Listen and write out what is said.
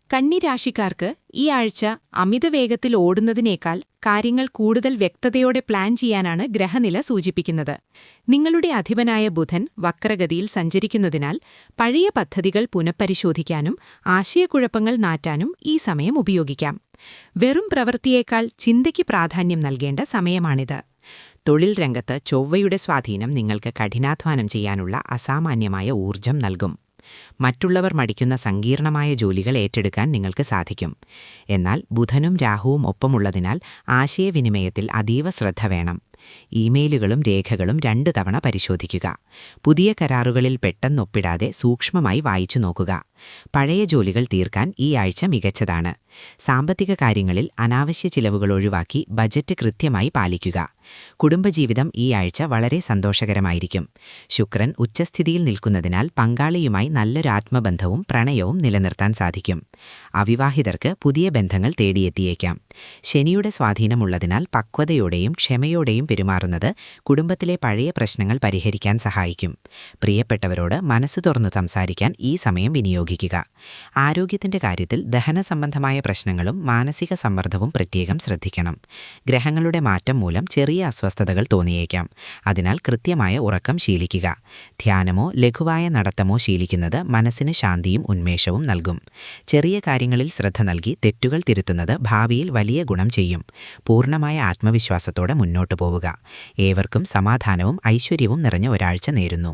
കന്നിരാശിക്കാർക്ക് ഈ ആഴ്ച അമിതവേഗത്തിൽ ഓടുന്നതിനേക്കാൾ കാര്യങ്ങൾ കൂടുതൽ വ്യക്തതയോടെ പ്ലാൻ ചെയ്യാനാണ് ഗ്രഹനില സൂചിപ്പിക്കുന്നത്. നിങ്ങളുടെ അധിപനായ ബുധൻ വക്രഗതിയിൽ സഞ്ചരിക്കുന്നതിനാൽ പഴയ പദ്ധതികൾ പുനഃപരിശോധിക്കാനും ആശയക്കുഴപ്പങ്ങൾ മാറ്റാനും ഈ സമയം ഉപയോഗിക്കാം. വെറും പ്രവൃത്തിയേക്കാൾ ചിന്തയ്ക്ക് പ്രാധാന്യം നൽകേണ്ട സമയമാണിത്. തൊഴിൽ രംഗത്ത് ചൊവ്വയുടെ സ്വാധീനം നിങ്ങൾക്ക് കഠിനാധ്വാനം ചെയ്യാനുള്ള അസാമാന്യമായ ഊർജം നൽകും. മറ്റുള്ളവർ മടിക്കുന്ന സങ്കീർണമായ ജോലികൾ ഏറ്റെടുക്കാൻ നിങ്ങൾക്ക് സാധിക്കും. എന്നാൽ ബുധനും രാഹുവും ഒപ്പമുള്ളതിനാൽ ആശയവിനിമയത്തിൽ അതീവ ശ്രദ്ധ വേണം. ഇമെയിലുകളും രേഖകളും 2 തവണ പരിശോധിക്കുക. പുതിയ കരാറുകളിൽ പെട്ടെന്നൊപ്പിടാതെ സൂക്ഷ്മമായി വായിച്ചു നോക്കുക. പഴയ ജോലികൾ തീർക്കാൻ ഈ ആഴ്ച മികച്ചതാണ്. സാമ്പത്തിക കാര്യങ്ങളിൽ അനാവശ്യ ചിലവുകൾ ഒഴിവാക്കി ബജറ്റ് കൃത്യമായി പാലിക്കുക. കുടുംബജീവിതം ഈ ആഴ്ച വളരെ സന്തോഷകരമായിരിക്കും. ശുക്രൻ ഉച്ചസ്ഥിതിയിൽ നിൽക്കുന്നതിനാൽ പങ്കാളിയുമായി നല്ലൊരു ആത്മബന്ധവും പ്രണയവും നിലനിർത്താൻ സാധിക്കും. അവിവാഹിതർക്ക് പുതിയ ബന്ധങ്ങൾ തേടിയെത്തിയേക്കാം. ശനിയുടെ സ്വാധീനമുള്ളതിനാൽ പക്വതയോടെയും ക്ഷമയോടെയും പെരുമാറുന്നത് കുടുംബത്തിലെ പഴയ പ്രശ്നങ്ങൾ പരിഹരിക്കാൻ സഹായിക്കും. പ്രിയപ്പെട്ടവരോട് മനസ്സു തുറന്നു സംസാരിക്കാൻ ഈ സമയം വിനിയോഗിക്കുക. ആരോഗ്യത്തിന്റെ കാര്യത്തിൽ ദഹന സംബന്ധമായ പ്രശ്നങ്ങളും മാനസിക സമ്മർദ്ദവും പ്രത്യേകം ശ്രദ്ധിക്കണം. ഗ്രഹങ്ങളുടെ മാറ്റം മൂലം ചെറിയ അസ്വസ്ഥതകൾ തോന്നിയേക്കാം. അതിനാൽ കൃത്യമായ ഉറക്കം ശീലിക്കുക. ധ്യാനമോ ലഘുവായ നടത്തമോ ശീലിക്കുന്നത് മനസ്സിന് ശാന്തിയും ഉന്മേഷവും നൽകും. ചെറിയ കാര്യങ്ങളിൽ ശ്രദ്ധ നൽകി തെറ്റുകൾ തിരുത്തുന്നത് ഭാവിയിൽ വലിയ ഗുണം ചെയ്യും. പൂർണ്ണമായ ആത്മവിശ്വാസത്തോടെ മുന്നോട്ടു പോവുക. ഏവർക്കും സമാധാനവും ഐശ്വര്യവും നിറഞ്ഞ ഒരാഴ്ച നേരുന്നു.